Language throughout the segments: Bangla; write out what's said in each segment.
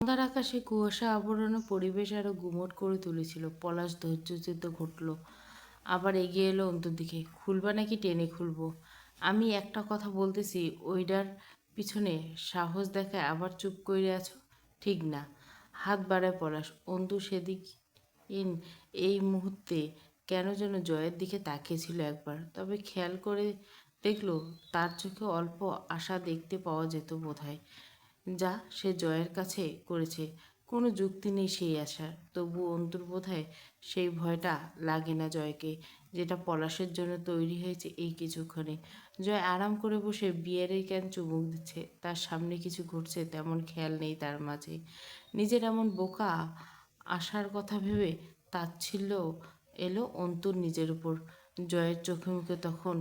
সন্ধ্যার আকাশে কুয়াশা আবরণে পরিবেশ আরো গুমট করে তুলেছিল। পলাশ ধৈর্যচ্যুত ঘটল, আবার এগিয়ে এলো অন্তুর দিকে। খুলবা নাকি টেনে খুলবো? আমি একটা কথা বলতেছি, ওইটার পিছনে সাহস দেখায় আবার চুপ করে আছো। ঠিক না। হাত বাড়ায় পলাশ। অন্তু সেদিক ইন এই মুহূর্তে কেন যেন জয়ের দিকে তাকিয়েছিল একবার, তবে খেয়াল করে দেখলো তার চোখে অল্প আশা দেখতে পাওয়া যেত বোধহয়। যা সে জয়ের কাছে করেছে, কোনো যুক্তি নেই সেই আশার। তবু অন্তুর বোধহয় সেই ভয়টা লাগে না জয়কে, যেটা পলাশের জন্য তৈরি হয়েছে এই কিছুক্ষণে। জয় আরাম করে বসে বিয়ারের ক্যান চুমুক দিচ্ছে, তার সামনে কিছু ঘটছে তেমন খেয়াল নেই তার মাঝে। নিজের এমন বোকা আশার কথা ভেবে তাচ্ছিল্য এলো অন্তুর নিজের উপর। জয়ের চোখে মুখে তখন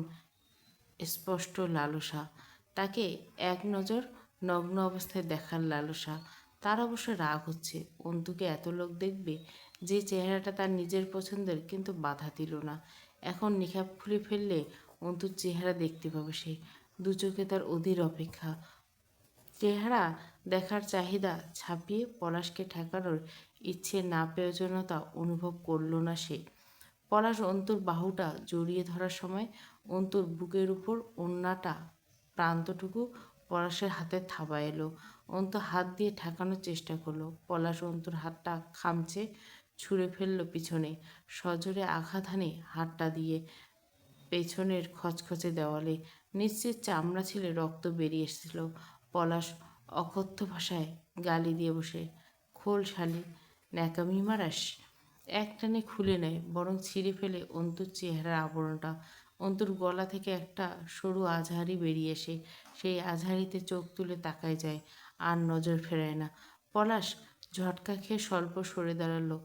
স্পষ্ট লালসা, তাকে এক নজর নগ্ন অবস্থায় দেখার লালসা। তার অবশ্য রাগ হচ্ছে, অন্তুকে এত লোক দেখবে, যে চেহারাটা তার নিজের পছন্দের, কিন্তু বাধা দিল না। এখন নিখাপ খুলে ফেললে অন্তুর চেহারা দেখতে পাবে সে। দু চোখে তার অধীর অপেক্ষা। চেহারা দেখার চাহিদা ছাপিয়ে পলাশকে ঠেকানোর ইচ্ছে না প্রয়োজনতা অনুভব করল না সে। পলাশ অন্তুর বাহুটা জড়িয়ে ধরার সময় অন্তুর বুকের উপর ওড়নাটা প্রান্তটুকু পলাশের হাতে থাবা এলো। অন্তু হাত দিয়ে ঠেকানোর চেষ্টা করলো। পলাশ অন্তুর হাতটা খামচে ছুঁড়ে ফেললো পিছনে, সজোরে আঘাত হানে হাতটা দিয়ে পেছনের খচখচে দেওয়ালে। নিশ্চিত চামড়া ছিলে রক্ত বেরিয়ে এসেছিল। পলাশ অকথ্য ভাষায় গালি দিয়ে বসে, খোল শালি, ন্যাকামি মারাস। একটানে খুলে নেয়, বরং ছিঁড়ে ফেলে অন্তুর চেহারার আবরণটা। অন্তুর গলা থেকে একটা সরু আঝাড়ি বেরিয়ে এসে সেই আঝাড়িতে চোখ তুলে তাকায় যায়, আর নজর ফেরায় না। পলাশ ঝটকা খেয়ে স্বল্প সরে দাঁড়ালো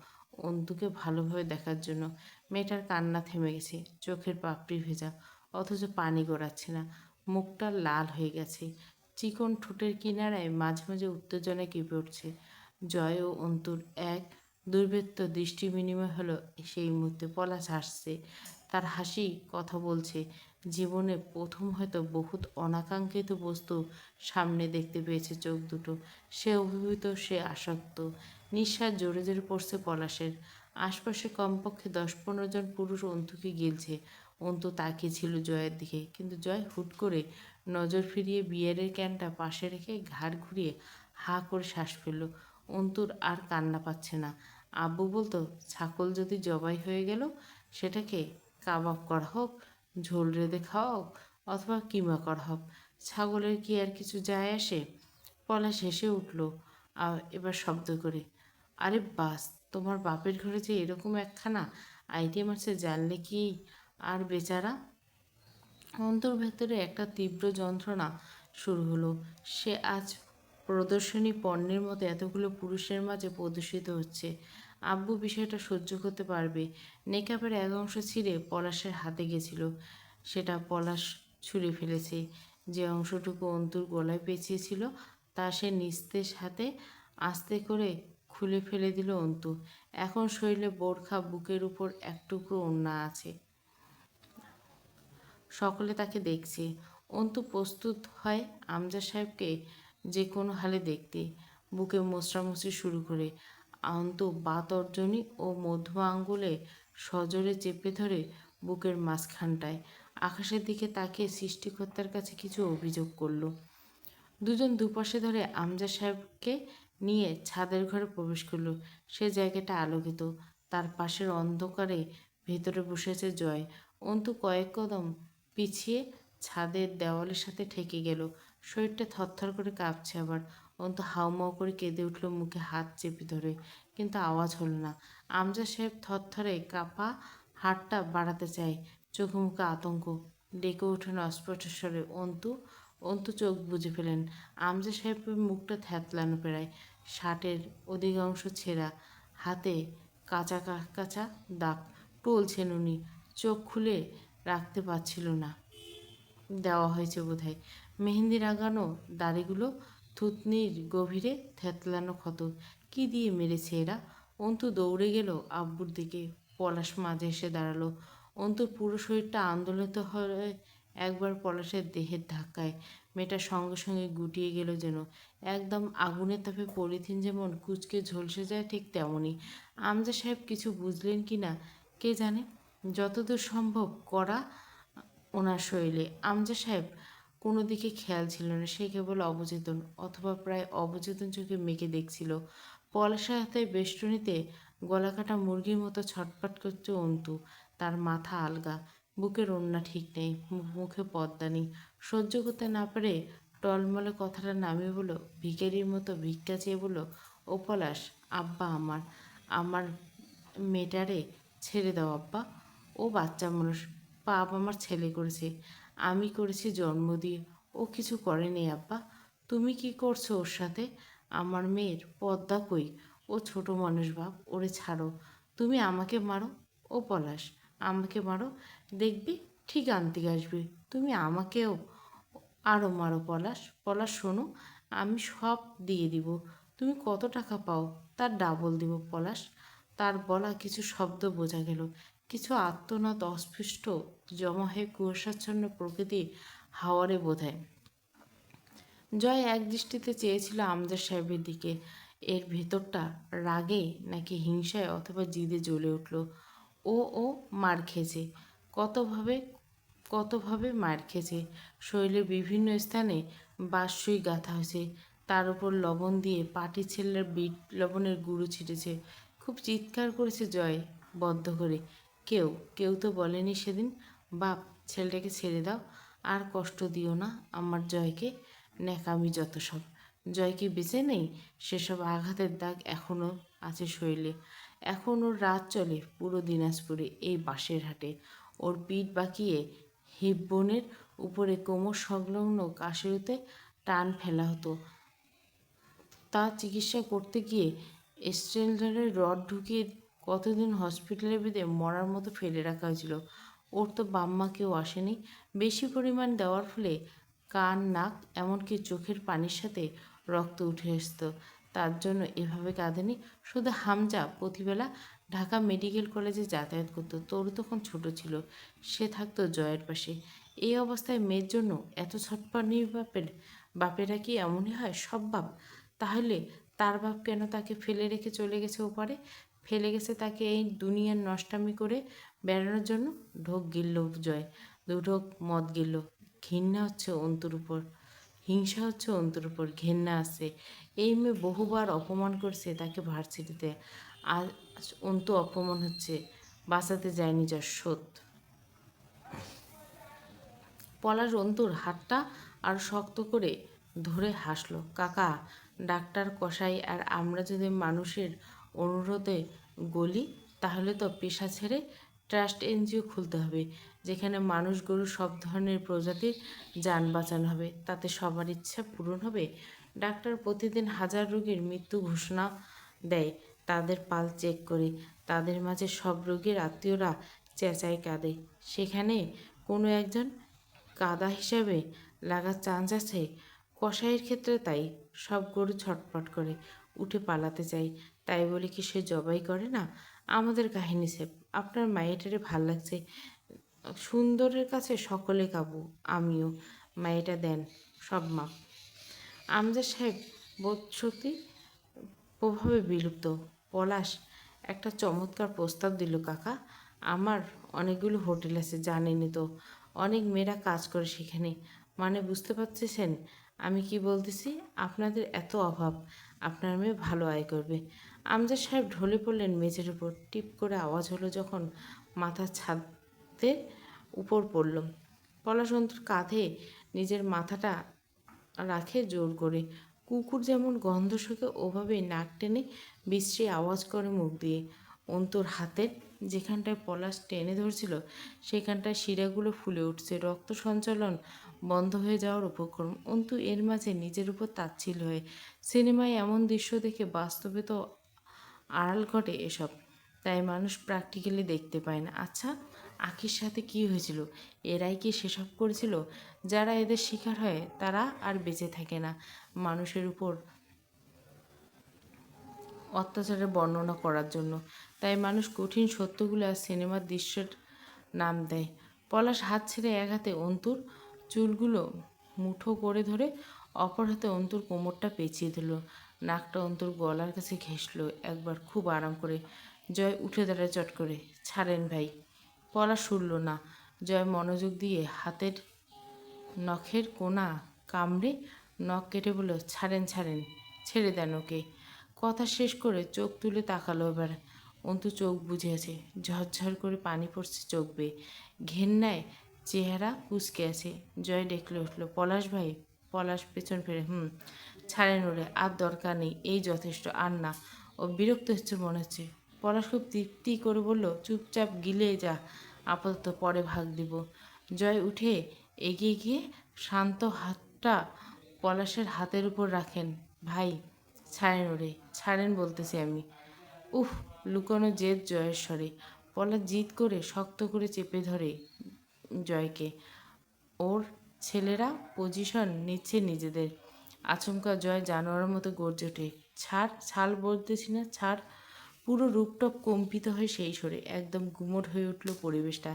অন্তুকে ভালোভাবে দেখার জন্য। মেয়েটার কান্না থেমে গেছে, চোখের পাপড়ি ভেজা, অথচ পানি গড়াচ্ছে না। মুখটা লাল হয়ে গেছে, চিকন ঠোঁটের কিনারায় মাঝে মাঝে উত্তেজনা কেঁপে উঠছে। জয় ও অন্তুর এক দুর্বৃত্ত দৃষ্টি বিনিময় হলো সেই মুহূর্তে। পলাশ হাসছে, তার হাসি কথা বলছে। জীবনে প্রথম হয়তো বহুত অনাকাঙ্ক্ষিত বস্তু সামনে দেখতে পেয়েছে চোখ দুটো। সে অভিভূত, সে আসক্ত। নিঃশ্বাস জোরে জোরে পড়ছে পলাশের। আশপাশে কমপক্ষে 10-15 জন পুরুষ অন্তুকে গিলছে। অন্তু তাকিয়েছিল জয়ের দিকে, কিন্তু জয় হুট করে নজর ফিরিয়ে বিয়ারের ক্যানটা পাশে রেখে ঘাড় ঘুরিয়ে হাঁ করে শ্বাস ফেলল। অন্তুর আর কান্না পাচ্ছে না। আব্বু বলতো, ছাগল যদি জবাই হয়ে গেল, সেটাকে কাবাব করা হোক, ঝোল রেঁধে খাওয়া হোক, অথবা কিমা করা হোক, ছাগলের কি আর কিছু যায় আসে? পলাশ হেসে উঠল এবার শব্দ করে। আরে বাস, তোমার বাপের ঘরে যে এরকম একখানা আইটেম আছে জানলে কি! আর বেচারা অন্তর ভেতরে একটা তীব্র যন্ত্রণা শুরু হলো। সে আজ প্রদর্শনী পণ্যের মতো এতগুলো পুরুষের মাঝে প্রদর্শিত হচ্ছে। আব্বু বিষয়টা সহ্য করতে পারবে। নেকাপের এক অংশ ছিঁড়ে পলাশের হাতে গেছিল, সেটা পলাশ ছুঁড়ে ফেলেছে। যে অংশটুকু অন্তুর গলায় পেঁচিয়েছিল তা সে নিস্তেজ হাতে আস্তে করে খুলে ফেলে দিল অন্তু। এখন শরীরে বোরখা, বুকের উপর এক টুকরো ওড়না আছে। সকলে তাকে দেখছে। অন্তু প্রস্তুত হয় আমজাদ সাহেবকে যে কোনো হালে দেখতে। বুকে মোচড়ামুচড়ি শুরু করে। অন্তু বা তর্জনী ও মধ্যমা আঙ্গুলে সজোরে চেপে ধরে বুকের মাঝখানটায়। আকাশের দিকে তাকিয়ে সৃষ্টিকর্তার কাছে কিছু অভিযোগ করল। দুজন দুপাশে ধরে আমজাদ সাহেবকে নিয়ে ছাদের ঘরে প্রবেশ করল। সে জায়গাটা আলোকিত। তার পাশের অন্ধকারে ভেতরে বসেছে জয়। অন্তু কয়েক কদম পিছিয়ে ছাদের দেওয়ালের সাথে ঠেকে গেল। শরীরটা থরথর করে কাঁপছে আবার। অন্তু হাউমাউ করে কেঁদে উঠল, মুখে হাত চেপে ধরে, কিন্তু আওয়াজ হলো না। আমজাদ সাহেব থরথরে কাঁপা হাতটা বাড়াতে চায়, চোখে মুখে আতঙ্ক। ডেকে ওঠেন অস্পষ্ট স্বরে, অন্তু! অন্তু চোখ বুজে ফেলেন। আমজাদ সাহেবের মুখটা থ্যাতলানো প্রায়, শার্টের অধিকাংশ ছেঁড়া, হাতে কাঁচা কাঁচা দাগ টলছেন উনি। চোখ খুলে রাখতে পারছিল না। দেওয়া হয়েছে বোধহয়। মেহেন্দি রাগানো দাড়িগুলো থুতনির গভীরে থ্যাতলানো ক্ষত। কি দিয়ে মেরেছে এরা? অন্তু দৌড়ে গেল আব্বুর দিকে। পলাশ মাঝে এসে দাঁড়ালো। অন্তুর পুরো শরীরটা আন্দোলিত হয়ে একবার পলাশের দেহের ধাক্কায় মেয়েটার সঙ্গে সঙ্গে গুটিয়ে গেল যেন। একদম আগুনের তাপে পলিথিন যেমন কুঁচকে ঝলসে যায় ঠিক তেমনই। আমজা সাহেব কিছু বুঝলেন কি না কে জানে। যতদূর সম্ভব করা ওনার শরীরে। আমজা সাহেব কোনো দিকে খেয়াল ছিল না, সে কেবল অবচেতন অথবা প্রায় অবচেতন চোখে মেয়েকে দেখছিল। পলাশের হাতে বেষ্টনীতে গলাকাটা মুরগির মতো ছটফট করছে অন্তু। তার মাথা আলগা, বুকের ওড়না ঠিক নেই, মুখে পর্দা নেই। সহ্য করতে না পারে টলমলে কথাটা নামিয়ে বলল, ভিখারির মতো ভিক্ষা চেয়ে বলল, ও পলাশ, আব্বা আমার, আমার মেয়েটারে ছেড়ে দাও আব্বা। ও বাচ্চা মানুষ, পাপ আমার ছেলে করেছে, আমি করেছি জন্ম দিয়ে। ও কিছু করেনি আব্বা। তুমি কি করছো ওর সাথে? আমার মেয়ের পদ্মা কই? ও ছোট মানুষ বাপ, ওরে ছাড়ো। তুমি আমাকে মারো, ও পলাশ, আমাকে মারো, দেখবি ঠিক আন্তিক আসবে। তুমি আমাকেও আরও মারো পলাশ। পলাশ শোনো, আমি সব দিয়ে দিব। তুমি কত টাকা পাও তার ডাবল দিব পলাশ। তার বলা কিছু শব্দ বোঝা গেল, কিছু আর্তনাদ অস্পষ্ট জমা হয়ে কুয়াশাচ্ছন্ন প্রকৃতি হাওয়ারে বোধহয়। জয় এক দৃষ্টিতে চেয়েছিল আমজাদ সাহেবের দিকে। এর ভেতরটা রাগে নাকি হিংসায় অথবা জিদে জ্বলে উঠল। ও ও মার খেয়েছে, কতভাবে কতভাবে মার খেয়েছে। শরীরের বিভিন্ন স্থানে বাঁশসুই গাঁথা হয়েছে, তার উপর লবণ দিয়ে পাটি ছেলের বিট লবণের গুঁড়ো ছিটেছে। খুব চিৎকার করেছে জয় বদ্ধ করে। কেউ কেউ তো বলেনি সেদিন, বাপ ছেলেটাকে ছেড়ে দাও, আর কষ্ট দিও না আমার জয়কে। ন্যাকামি যত সব। জয় কি বেঁচে নেই? সেসব আঘাতের দাগ এখনও আছে শরীরে। এখন ওর রাত চলে পুরো দিনাজপুরে এই বাঁশের হাটে। ওর পিঠ বাঁকিয়ে হিপবোনের উপরে কোমর সংলগ্ন কাশিরুতে টান ফেলা হতো। তা চিকিৎসা করতে গিয়ে স্ট্রেঞ্জারের রড ঢুকিয়ে কতদিন হসপিটালে বেঁধে মরার মতো ফেলে রাখা হয়েছিল। ওর তো বাম্মা কেউ আসেনি। বেশি পরিমাণ দেওয়ার ফলে কান, নাক, এমনকি চোখের পানির সাথে রক্ত উঠে আসত। তার জন্য এভাবে কাঁদেনি। শুধু হামজা প্রতিবেলা ঢাকা মেডিকেল কলেজে যাতায়াত করতো। তরু তখন ছোট ছিল, সে থাকতো জয়ের পাশে। এই অবস্থায় মেয়ের জন্য এত ছটফটানি বাপেরা কি এমনই হয় সব বাপ? তাহলে তার বাপ কেন তাকে ফেলে রেখে চলে গেছে ওপারে? ফেলে গেছে তাকে এই দুনিয়ার নষ্টামি করে বেড়ানোর জন্য। ঢোক গিলল জয়, দুঢোক মদ গিলল। ঘৃণা হচ্ছে অন্তুর উপর, হিংসা হচ্ছে অন্তুর উপর, ঘেন্না আছে। এই মেয়ে বহুবার অপমান করছে তাকে ভার্সিটিতে, আজ অন্তু অপমান হচ্ছে, বাঁচাতে যায়নি যার শোধ। পলাশ অন্তুর হাতটা আর শক্ত করে ধরে হাসলো। কাকা, ডাক্তার কসাই আর আমরা যদি মানুষের অনুরোধে গলি, তাহলে তো পেশা ছেড়ে ট্রাস্ট এনজিও খুলতে হবে, যেখানে মানুষ গরু সব ধরনের প্রজাতির যান বাঁচানো হবে। তাতে সবার ইচ্ছা পূরণ হবে। ডাক্তার প্রতিদিন হাজার রোগীর মৃত্যু ঘোষণা দেয়, তাদের পাল চেক করে। তাদের মাঝে সব রোগীর আত্মীয়রা চেঁচায় কাঁদে। সেখানে কোনো একজন কাদা হিসাবে লাগার চান্স আছে। কসাইয়ের ক্ষেত্রে তাই। সব গরু ছটফট করে উঠে পালাতে চাই, তাই বলে কি সে জবাই করে না? আমাদের কাহিনী সেপ, আপনার মায়েটারে ভাল লাগছে। সুন্দরের কাছে সকলে কাবু, আমিও। মায়েটা দেন সব মাপ। আমজাদ সাহেব বোধশক্তি প্রভাবে বিলুপ্ত। পলাশ একটা চমৎকার প্রস্তাব দিল কাকা। আমার অনেকগুলো হোটেল আছে জানেনই তো, অনেক মেয়েরা কাজ করে সেখানে। মানে বুঝতে পারতেছেন আমি কি বলতেছি? আপনাদের এত অভাব, আপনার মেয়ে ভালো আয় করবে। আমজাদ সাহেব ঢলে পড়লেন মেঝের উপর। টিপ করে আওয়াজ হলো যখন মাথা ছাদের উপর পড়ল। পলাশ অন্তুর কাঁধে নিজের মাথাটা রাখে জোর করে। কুকুর যেমন গন্ধ শোকে ওভাবেই নাক টেনে বিশ্রী আওয়াজ করে মুখ দিয়ে। অন্তুর হাতের যেখানটায় পলাশ টেনে ধরছিল সেখানটায় শিরাগুলো ফুলে উঠছে, রক্ত সঞ্চালন বন্ধ হয়ে যাওয়ার উপক্রম। অন্তু এর মাঝে নিজের উপর তাচ্ছিল্য হয়ে, সিনেমায় এমন দৃশ্য দেখে বাস্তবে তো আড়াল ঘটে এসব, তাই মানুষ প্র্যাকটিক্যালি দেখতে পায় না। আচ্ছা, আখির সাথে কি হয়েছিল? এরাই কি সেসব করেছিল? যারা এদের শিকার হয় তারা আর বেঁচে থাকে না মানুষের উপর অত্যাচারের বর্ণনা করার জন্য। তাই মানুষ কঠিন সত্যগুলো আর সিনেমার দৃশ্যের নাম দেয়। পলাশ হাত ছেড়ে এক হাতে অন্তুর চুলগুলো মুঠো করে ধরে অপর হাতে অন্তুর কোমরটা পেঁচিয়ে দিল। নাকটা অন্তুর গলার কাছে ঘেঁষল একবার খুব আরাম করে। জয় উঠে দাঁড়ায় চট করে। ছাড়েন ভাই। পলাশ শুনল না। জয় মনোযোগ দিয়ে হাতের নখের কোনা কামড়ে নখ কেটে বলল, ছাড়েন ছাড়েন, ছেড়ে দেন ওকে। কথা শেষ করে চোখ তুলে তাকালো এবার। অন্তু চোখ বুজে আছে, ঝরঝর করে পানি পড়ছে চোখ বেয়ে। ঘেন্নায় চেহারা কুঁচকে আছে। জয় ডেকলে উঠল, পলাশ ভাই। পলাশ পেছন ফিরে, ছাড়েন ওরে, আর দরকার নেই, এই যথেষ্ট, আর না। ও বিরক্ত হচ্ছে মনে হচ্ছে। পলাশ খুব তৃপ্তি করে বলল, চুপচাপ গিলে যা, আপাতত পরে ভাগ দিব। জয় উঠে এগিয়ে গিয়ে শান্ত হাতটা পলাশের হাতের উপর রাখেন। ভাই, ছাড়েন ওরে, ছাড়েন বলতেছি আমি। উফ, লুকানো জেদ জয়ের স্বরে। পলাশ জিদ করে শক্ত করে চেপে ধরে জয়কে। ওর ছেলেরা পজিশন নিচ্ছে নিজেদের। আচমকা জয় জানোয়ারের মতো গর্জে ওঠে, ছাড়, ছাল বলতেছি না, ছাড়। পুরো রূপটপ কম্পিত হয়ে সেই সরে একদম গুমোট হয়ে উঠল পরিবেশটা।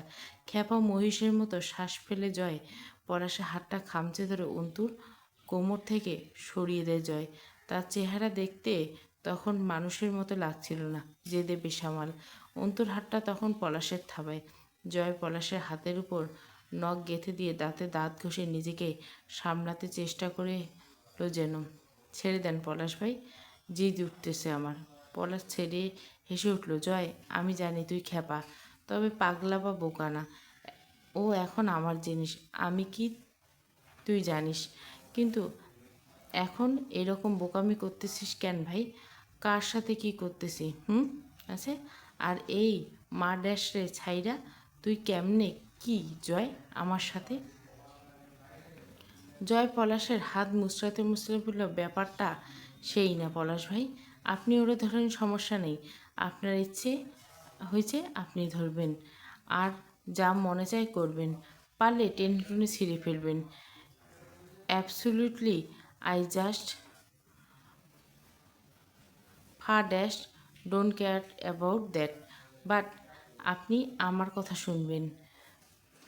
খ্যাপা মহিষের মতো শ্বাস ফেলে জয় পলাশের হাতটা খামচে ধরে অন্তুর কোমর থেকে সরিয়ে দেয় জয়। তার চেহারা দেখতে তখন মানুষের মতো লাগছিল না, জেদে বেসামাল। অন্তুর হাতটা তখন পলাশের থাবায়। জয় পলাশের হাতের উপর নখ গেঁথে দিয়ে দাঁতে দাঁত ঘষে নিজেকে সামলাতে চেষ্টা করে যেন। ছেড়ে দেন পলাশ ভাই, জিদ উঠতেছে আমার। পলাশ ছেড়ে হেসে উঠল, জয়, আমি জানি তুই খ্যাপা, তবে পাগলা বা বোকা না। ও এখন আমার জিনিস, আমি কি তুই জানিস। কিন্তু এখন এরকম বোকামি করতেছিস কেন ভাই? কার সাথে কি করতেছি আছে? আর এই মা ড্যাশ রে ছাইরা তুই কেমনে কি জয় আমার সাথে? জয় পলাশের হাত মুচড়াতে মুচড়াতে বলল, ব্যাপারটা সেই না পলাশ ভাই, আপনি ওরা ধরেন, সমস্যা নেই। আপনার ইচ্ছে হয়েছে আপনি ধরবেন, আর যা মনে চায় করবেন, পারলে টেনে টুনে ছিঁড়ে ফেলবেন। Absolutely, I just dash don't care about that. But আপনি আমার কথা শুনবেন।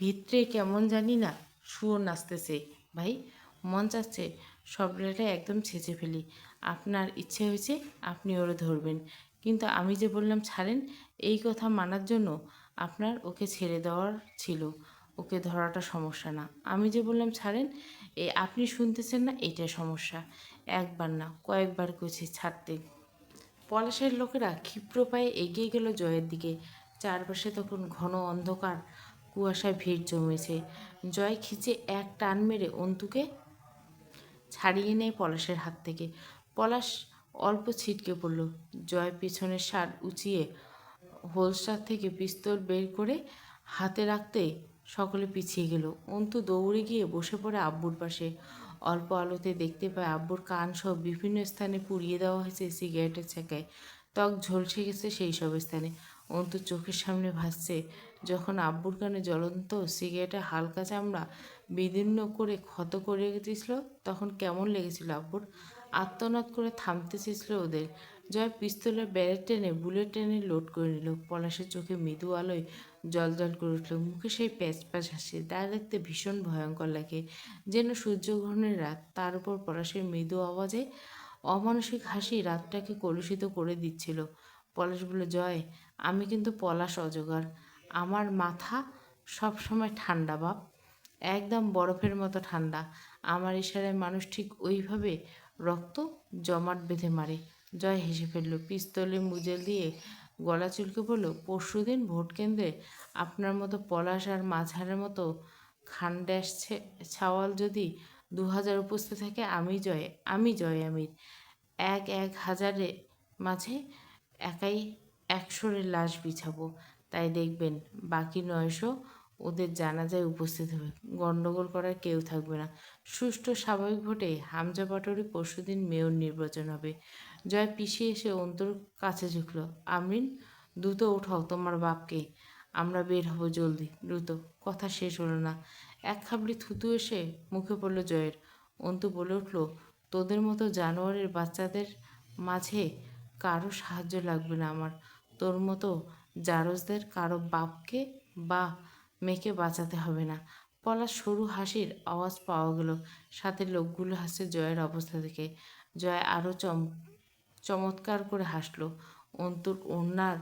ভিতরে কেমন জানি না সুর নাচতেছে ভাই, মন চাচ্ছে সবটা একদম ছেঁচে ফেলি। আপনার ইচ্ছে হয়েছে আপনি ওরে ধরবেন, কিন্তু আমি যে বললাম ছাড়েন, এই কথা মানার জন্য আপনার ওকে ছেড়ে দেওয়ার ছিল, ওকে ধরাটা সমস্যা না। আমি যে বললাম ছাড়েন, আপনি শুনতেছেন না, এইটাই সমস্যা। একবার না কয়েকবার কইছি ছাড়তে। পলাশের লোকেরা ক্ষিপ্র পায়ে এগিয়ে গেল জয়ের দিকে। চারপাশে তখন ঘন অন্ধকার, কুয়াশায় ভিড় জমেছে। জয় খিচে এক টান মেরে অন্তুকে ছাড়িয়ে নেয় পলাশের হাত থেকে। পলাশ অল্প ছিটকে পড়ল। জয় পিছনের শার্ট উঁচিয়ে হোলস্টার থেকে পিস্তল বের করে হাতে রাখতে সকলে পিছিয়ে গেল। অন্তু দৌড়ে গিয়ে বসে পড়ে আব্বুর পাশে। অল্প আলোতে দেখতে পায় আব্বুর কান সব বিভিন্ন স্থানে পুড়িয়ে দেওয়া হয়েছে সিগারেটের ছেঁকায়। ত্বক ঝলসে গেছে সেই সব স্থানে। অন্তু চোখের সামনে ভাসছে যখন আব্বুর কানে জ্বলন্ত সিগারেটের হালকা চামড়া বিদীর্ণ করে ক্ষত করে দিয়েছিল, তখন কেমন লেগেছিল আব্বুর। আর্তনাদ করে থামতে চেয়েছিল ওদের। জয় পিস্তলের ব্যারেট টেনে বুলেট টেনে লোড করে নিল। পলাশের চোখে মৃদু আলোয় জ্বলজ্বল করে উঠল। মুখে সেই প্যাচ প্যাচ হাসি, তা দেখতে ভীষণ ভয়ঙ্কর লাগে, যেন সূর্যগ্রহণের রাত। তার উপর পলাশের মৃদু আওয়াজে অমানসিক হাসি রাতটাকে কলুষিত করে দিচ্ছিল। পলাশ বলল, জয়, আমি কিন্তু পলাশ অজগর। আমার মাথা সব সময় ঠান্ডা বাপ, একদম বরফের মতো ঠান্ডা। আমার ইশারায় মানুষ ঠিক ওইভাবে রক্ত জমাট বেঁধে মারে। জয় হেসে ফেলল, পিস্তলে মুজেল দিয়ে গলা চুলকে বলল, পরশুদিন ভোট কেন্দ্রে আপনার মতো পলাশ আর মাঝারের মতো খানড্যাশ ছাওয়াল যদি 2000 উপস্থিত থাকে, আমি জয় আমির এক এক হাজারে মাঝে একাই 100-এর লাশ বিছাবো। তাই দেখবেন বাকি 900 ওদের জানাজায় উপস্থিত হবে। গণ্ডগোল করার কেউ থাকবে না। সুষ্ঠু স্বাভাবিক ভোটে হামজা পাটোয়ারি পরশুদিন মেয়র নির্বাচন হবে। জয় পিছিয়ে এসে অন্তর কাছে ঝুঁকল। আমরিন, দ্রুত উঠাও তোমার বাপকে, আমরা বের হব জলদি, দ্রুত। কথা শেষ হলো না, এক খাবড়ি থুতু এসে মুখে পড়ল জয়ের। অন্তু বলে উঠল, তোদের মতো জানোয়ারের বাচ্চাদের মাঝে কারো সাহায্য লাগবে না আমার। তোর মতো জারজদের কারো বাপকে বা মেয়েকে বাঁচাতে হবে না। পলাশ সরু হাসির আওয়াজ পাওয়া গেল। সাথে লোকগুলো হাসছে জয়ের অবস্থা দেখে। জয় আরও চমৎকার করে হাসলো। অন্তুর ওড়নার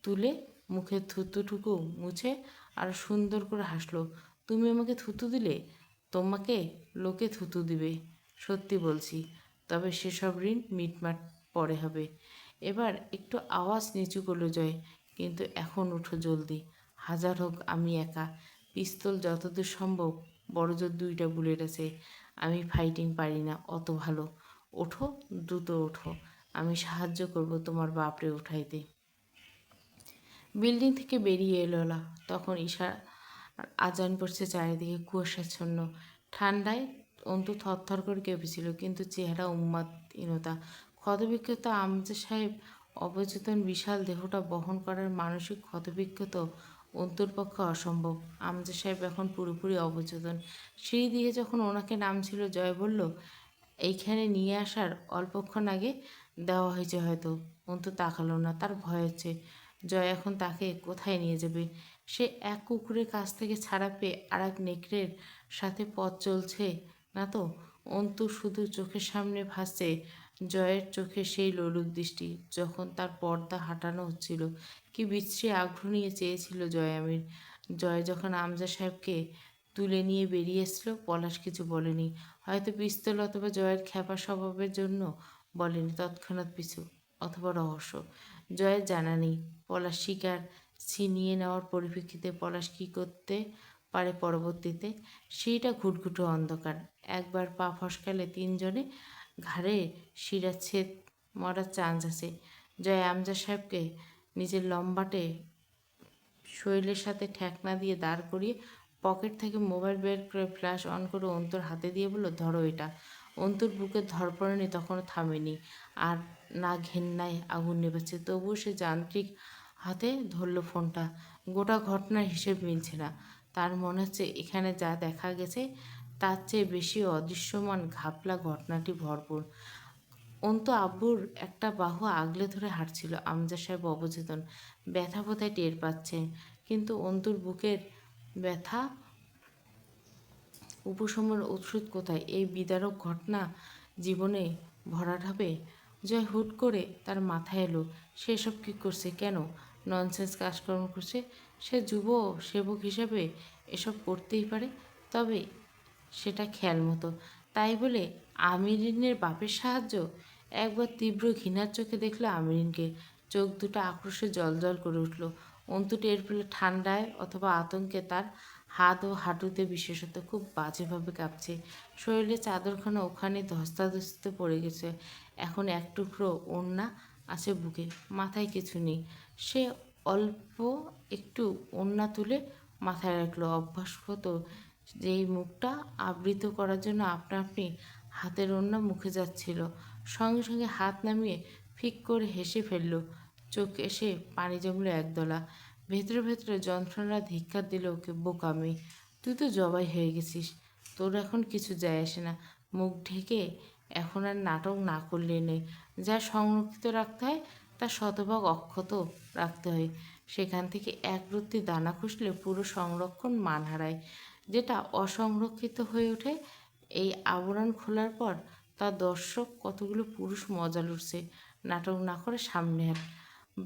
তুলে মুখে থুতুটুকু মুছে আরও সুন্দর করে হাসলো। তুমি আমাকে থুতু দিলে? তোমাকে লোকে থুতু দিবে, সত্যি বলছি। তবে সেসব ঋণ মিটমাট পরে হবে। এবার একটু আওয়াজ নিচু করলো জয়। কিন্তু এখন উঠো জলদি। হাজার হোক আমি একা। পিস্তল যতদূর সম্ভব, বড়জোর 2টা বুলেট আছে। আমি ফাইটিং পারি না অত ভালো। ওঠো, দ্রুত ওঠো। আমি সাহায্য করব তোমার বাপরে উঠাইতে। বিল্ডিং থেকে বেরিয়ে এলো ওলা। তখন ঈশার আজান পড়ছে, চারিদিকে কুয়াশাচ্ছন্ন। ঠান্ডায় অন্তু থরথর করে কেঁপেছিল, কিন্তু চেহারা উন্মাদহীনতা। ক্ষতবিক্ষত আমজা সাহেব অবচেতন, বিশাল দেহটা বহন করার মানসিক ক্ষতবিক্ষত অন্তুর পক্ষে অসম্ভব। আমজা সাহেব এখন পুরোপুরি অবচেতন। সিঁড়ি দিয়ে যখন ওনাকে নামছিল, জয় বলল, এইখানে নিয়ে আসার অল্পক্ষণ আগে দেওয়া হয়েছে হয়তো। অন্তু তাকালো না, তার ভয় হচ্ছে। জয় এখন তাকে কোথায় নিয়ে যাবে? সে এক কুকুরের কাছ থেকে ছাড়া পেয়ে আর এক নেকড়ের সাথে পথ চলছে না তো? অন্তু শুধু চোখের সামনে ভাসছে জয়ের চোখে সেই লোলুপ দৃষ্টি, যখন তার পর্দা হাঁটানো হচ্ছিল। কি বিশ্রী আগ্রহ নিয়ে চেয়েছিল জয় আমির। জয় যখন আমজা সাহেবকে তুলে নিয়ে বেরিয়ে এসছিল, পলাশ কিছু বলেনি। হয়তো পিস্তল অথবা জয়ের খ্যাপা স্বভাবের জন্য বলেনি তৎক্ষণাৎ পিছু, অথবা রহস্য। জয়ের জানা নেই। পলাশ শিকার ছিনিয়ে নেওয়ার পরিপ্রেক্ষিতে পলাশ কী করতে পারে পরবর্তীতে, সেইটা ঘুটঘুটে অন্ধকার। একবার পা ফসকালে 3জনে ঘাড়ে শিরাচ্ছেদ মরার চান্স আছে। জয় আমজা সাহেবকে নিজের লম্বাটে শরীরের সাথে ঠেকনা দিয়ে দাঁড় করিয়ে পকেট থেকে মোবাইল বের করে ফ্ল্যাশ অন করে অন্তুর হাতে দিয়ে বলল, ধরো এটা। অন্তুর বুকের ধরপড়ানি তখনও থামেনি, আর না ঘেন্নায় আগুন নেবেছে। তবুও সে যান্ত্রিক হাতে ধরল ফোনটা। গোটা ঘটনার হিসেব মিলছে না। তার মনে হচ্ছে এখানে যা দেখা গেছে তার চেয়ে বেশি অদৃশ্যমান ঘাপলা ঘটনাটি ভরপুর। অন্তু আব্বুর একটা বাহু আগলে ধরে হাঁটছিল। আমজা সাহেব অবচেতন, ব্যথা বোধহয় টের পাচ্ছেন, কিন্তু অন্তুর বুকের ব্যথা উপশমের ওষুধ কোথায়? এই বিদারক ঘটনা জীবনে ভরাট হবে? জয় হুট করে তার মাথায় এলো, সে এসব কী করছে? কেন ননসেন্স কাজকর্ম করছে? সে যুব সেবক হিসেবে এসব করতেই পারে, তবে সেটা খেয়াল মতো। তাই বলে আমিরিনের বাপের সাহায্য? একবার তীব্র ঘৃণার চোখে দেখলো আমিরিনকে। চোখ দুটো আক্রোশে জ্বলজ্বল করে উঠল। অন্তু টের পেল ঠান্ডায় অথবা আতঙ্কে তার হাত ও হাঁটুতে বিশেষত খুব বাজেভাবে কাঁপছে। শরীরে চাদরখানা ওখানে ধস্তাধস্তিতে পড়ে গেছে। এখন এক টুকরো ওড়না আছে বুকে, মাথায় কিছু নেই। সে অল্প একটু ওড়না তুলে মাথায় রাখলো। অভ্যাসগত যেই মুখটা আবৃত করার জন্য আপনা আপনি হাতের ওড়না মুখে যাচ্ছিল, সঙ্গে সঙ্গে হাত নামিয়ে ফিক করে হেসে ফেলল। চোখ এসে পানি জমলো একদলা। ভেতরে ভেতরে যন্ত্রণা ধিক্কার দিল ওকে, বোকামি। তুই তো জবাই হয়ে গেছিস, তোর এখন কিছু যায় আসে না। মুখ ঢেকে এখন আর নাটক না করলে নেই। যা সংরক্ষিত রাখতে হয় তা শতভাগ অক্ষত রাখতে হয়। সেখান থেকে এক রত্তি দানা খুসলে পুরো সংরক্ষণ মান হারায়। যেটা অসংরক্ষিত হয়ে ওঠে, এই আবরণ খোলার পর তার দর্শক কতগুলো পুরুষ মজা লুটছে। নাটক না করে সামনে হাঁট।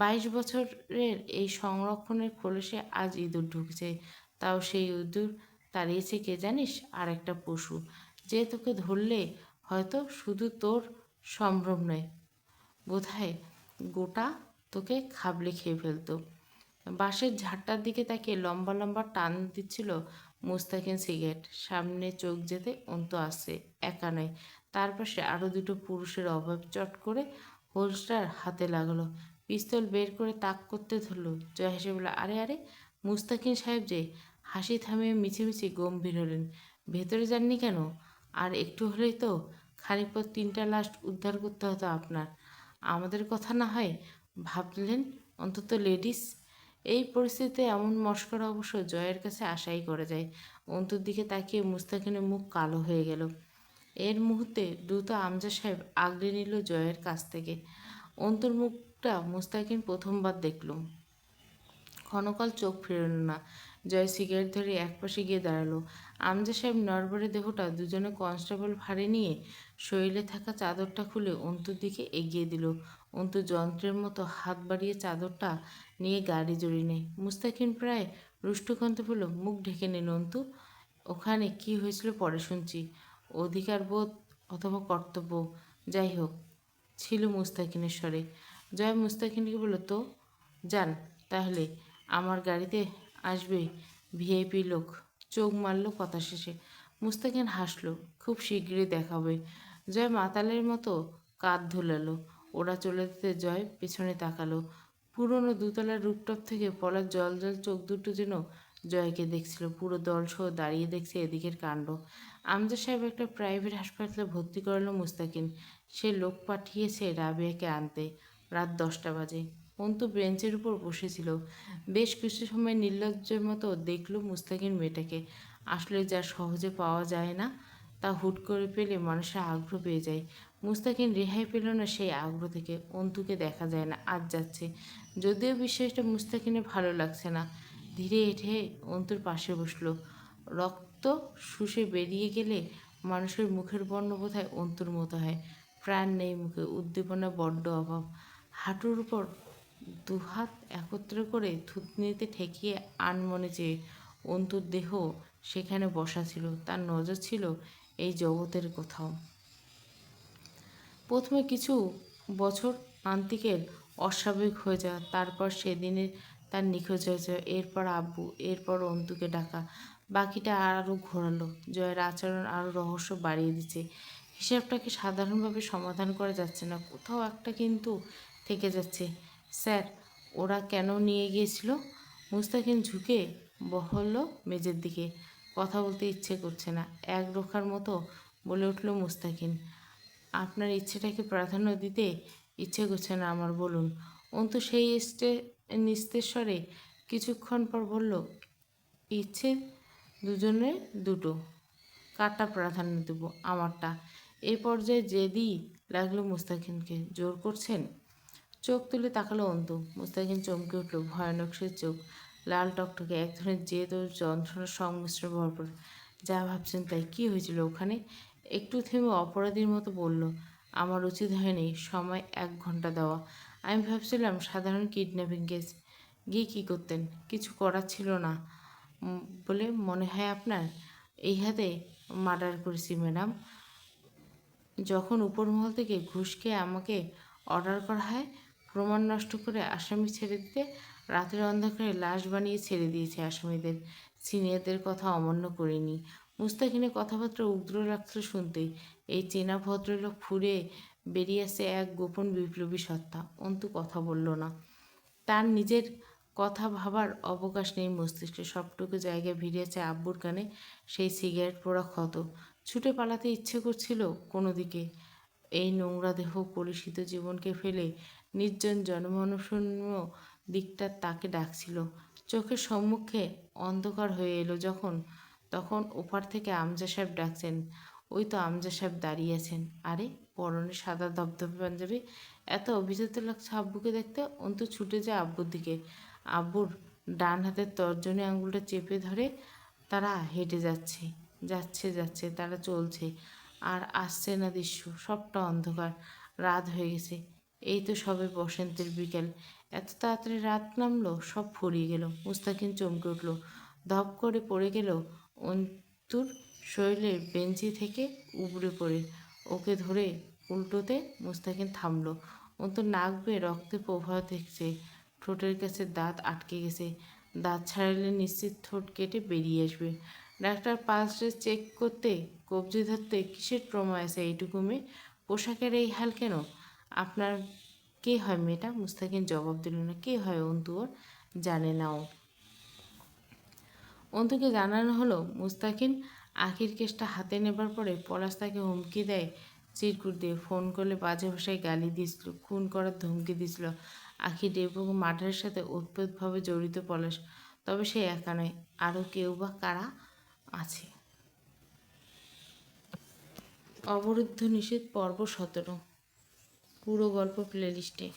22 বছরের এই সংরক্ষণের খোলসে আজ ইঁদুর ঢুকেছে। তাও সেই ইঁদুর তাড়িয়েছে কে জানিস? আর একটা পশু, যে তোকে ধরলে হয়তো শুধু তোর সম্ভ্রম নয়, বোধহয় গোটা তোকে খাবলে খেয়ে ফেলতো। বাঁশের ঝাড়টার দিকে তাকিয়ে লম্বা লম্বা টান দিচ্ছিল মুস্তাকিন সিগারেট। সামনে চোখ যেতে অন্তু আসছে, একা নয়, তার পাশে আরও 2টো পুরুষের অভাব। চট করে হোলস্টার হাতে লাগলো, পিস্তল বের করে তাক করতে ধরলো। জয় হেসে বলল, আরে আরে, মুস্তাকিন সাহেব যে। হাসি থামিয়ে মিছিমিছি গম্ভীর হলেন, ভেতরে যাননি কেন? আর একটু হলেই তো খানিক পর 3টা লাশ উদ্ধার করতে হতো আপনার। আমাদের কথা না হয় ভাবলেন, অন্তত লেডিস। এই পরিস্থিতিতে এমন মশকরা অবশ্য জয়ের কাছে আশাই করা যায়। অন্তুর দিকে তাকিয়ে মুস্তাকিনের মুখ কালো হয়ে গেল। এর মুহূর্তে দ্রুত আমজা সাহেব আগলে নিল জয়ের কাছ থেকে। অন্তুর মুখটা মুস্তাকিন প্রথমবার দেখল। ক্ষণকাল চোখ ফেরল না। জয় সিগারেট ধরে একপাশে গিয়ে দাঁড়ালো। আমজা সাহেব নরবরে দেহটা দুজনে কনস্টেবল ভাড়ে নিয়ে শরীরে থাকা চাদরটা খুলে অন্তুর দিকে এগিয়ে দিল। অন্তু যন্ত্রের মতো হাত বাড়িয়ে চাদরটা নিয়ে গাড়ি জড়িয়ে নেয়। মুস্তাকিন প্রায় রুষ্টকণ্ঠে বলল, মুখ ঢেকে নিন অন্তু। ওখানে কি হয়েছিল পরে শুনছি। অধিকারবোধ অথবা কর্তব্য যাই হোক ছিল মুস্তাকিনের স্বরে। জয় মুস্তাকিনকে বলল, তো যান তাহলে, আমার গাড়িতে আসবে ভিআইপি লোক। চোখ মারল কথা শেষে। মুস্তাকিন হাসলো, খুব শীঘ্রই দেখা হবে। জয় মাতালের মতো কাঁধ ধুলালো। ওরা চলে যেতে জয় পেছনে তাকালো। পুরনো দুতলার রুপটপ থেকে পলার জল জল চোখ দুটো যেন জয়কে দেখছিল। পুরো দলসহ দাঁড়িয়ে দেখছে এদিকের কাণ্ড। আমজাদ সাহেব একটা প্রাইভেট হাসপাতালে ভর্তি করালো মুস্তাকিন। সে লোক পাঠিয়েছে রাবেয়াকে আনতে। রাত 10টা বাজে। অন্তু বেঞ্চের উপর বসেছিল। বেশ কিছু সময় নির্লজ্জের মতো দেখল মুস্তাকিন মেয়েটাকে। আসলে যা সহজে পাওয়া যায় না তা হুট করে পেলে মানুষের আগ্রহ পেয়ে যায়। মুস্তাকিন রেহাই পেল না সেই আগ্রহ থেকে। অন্তুকে দেখা যায় না, আজ যাচ্ছে। যদিও বিষয়টা মুস্তাকিনের ভালো লাগছে না। ধীরে হেঁটে অন্তুর পাশে বসলো। রক্ত শুষে বেরিয়ে গেলে মানুষের মুখের বর্ণ বোধহয় অন্তুর মতো হয়। প্রাণ নেই মুখে, উদ্দীপনা বড্ড অভাব। হাঁটুর উপর দুহাত একত্র করে থুতনিতে ঠেকিয়ে আনমনে চেয়ে অন্তুর দেহ সেখানে বসা ছিল। তার নজর ছিল এই জগতের কোথাও। প্রথমে কিছু বছর আন্তিকের অস্বাভাবিক হয়ে যাওয়া, তারপর সেদিনের তার নিখোঁজ হয়েছে, এরপর আব্বু, এরপর অন্তুকে ডাকা। বাকিটা আরও ঘোরালো। জয়ের আচরণ আরও রহস্য বাড়িয়ে দিচ্ছে। হিসাবটাকে সাধারণভাবে সমাধান করা যাচ্ছে না, কোথাও একটা কিন্তু থেকে যাচ্ছে। স্যার, ওরা কেন নিয়ে গিয়েছিল? মুস্তাকিন ঝুঁকে বহল মেজের দিকে। কথা বলতে ইচ্ছে করছে না, এক রোখার মতো বলে উঠল মুস্তাকিন। আপনার ইচ্ছেটাকে প্রাধান্য দিতে ইচ্ছে করছে না আমার, বলুন। অন্তু সেই নিস্তেশ্বরে কিছুক্ষণ পর বলল, ইচ্ছে দুজনে দুটো। কারটা প্রাধান্য দেব? আমারটা। এ পর্যায়ে জেদি লাগলো মুস্তাকিনকে। জোর করছেন? চোখ তুলে তাকালো অন্তু। মুস্তাকিন চমকে উঠল। ভয়ানক সে চোখ, লাল টকটকে, এক ধরনের জেদ ও যন্ত্রণার সংমিশ্রণ ভরপুর। যা ভাবছেন তাই। কি হয়েছিল ওখানে? একটু থেমে অপরাধীর মতো বলল, আমার উচিত হয়নি সময় 1 ঘন্টা দেওয়া। আমি ভাবছিলাম সাধারণ কিডন্যাপিং কেস। গিয়ে কী করতেন? কিছু করার ছিল না বলে মনে হয় আপনার? এই হাতে মার্ডার করেছি ম্যাডাম। যখন উপরমহল থেকে ঘুষ খেয়ে আমাকে অর্ডার করা হয় প্রমাণ নষ্ট করে আসামি ছেড়ে দিতে, রাতের অন্ধকারে লাশ বানিয়ে ছেড়ে দিয়েছে আসামিদের। সিনিয়রদের কথা অমান্য করিনি। মুস্তাকিনের কথাবার্তা উগ্র লাগছিল শুনতে। এই চেনা ভদ্রলোক ফুরে বেরিয়ে আসে এক গোপন বিপ্লবী সত্তা। অন্তু কথা বলল না। তার নিজের কথা ভাবার অবকাশ নেই মস্তিষ্কে। সবটুকু জায়গায় ভিড়েছে আব্বুর কানে সেই সিগারেট পোড়া ক্ষত। ছুটে পালাতে ইচ্ছে করছিল কোনো দিকে। এই নোংরা দেহ, কলুষিত জীবনকে ফেলে নির্জন জনমানশূন্য দিকটা তাকে ডাকছিল। চোখের সম্মুখে অন্ধকার হয়ে এলো যখন, তখন ওপার থেকে আমজা সাহেব ডাকছেন। ওই তো আমজা সাহেব দাঁড়িয়ে আছেন। আরে, পরনে সাদা ধবধবে পাঞ্জাবি। এত অভিজাত লাগছে আব্বুকে দেখতে। অন্তু ছুটে যায় আব্বুর দিকে। আব্বুর ডান হাতের তর্জনী আঙুলটা চেপে ধরে। তারা হেঁটে যাচ্ছে, যাচ্ছে, তারা চলছে। আর আসছে না দৃশ্য। সবটা অন্ধকার। রাত হয়ে গেছে। এই তো সবে বসন্তের বিকেল। এত তাড়াতাড়ি রাত নামলো, সব ফুরিয়ে গেল। মুস্তাকিন চমকে উঠল। ধপ করে পড়ে গেল অন্তুর শরীরের বেঞ্চি থেকে উবড়ে পড়ে। ওকে ধরে উল্টোতে মুস্তাকিন থামল। অন্তুর নাক বেয়ে রক্তের প্রবাহ দেখছে। ঠোঁটের কাছে দাঁত আটকে গেছে। দাঁত ছাড়ালে নিশ্চিত ঠোঁট কেটে বেরিয়ে আসবে। ডাক্তার পালসে চেক করতে, কবজি ধরতে কিসের প্রমাণ আছে এইটুকু মেয়ে? পোশাকের এই হাল কেন? আপনার কে হয় মেয়েটা? মুস্তাকিন জবাব দিল না। কে হয় অন্তু ওর? জানে না ও। অন্তুকে জানানো হলো। মুস্তাকিন আখির কেসটা হাতে নেবার পরে পলাশ তাকে হুমকি দেয় চিরকুট দিয়ে। ফোন করলে বাজে ভাষায় গালি দিয়েছিল, খুন করার ধমকি দিয়েছিল। আখির এবং মার্ডারের সাথে ওতপ্রোতভাবে জড়িত পলাশ। তবে সে একা নয়, আরও কেউ বা কারা আছে। অবরুদ্ধ নিষেধ পর্ব 17 পুরো গল্প প্লেলিস্টে।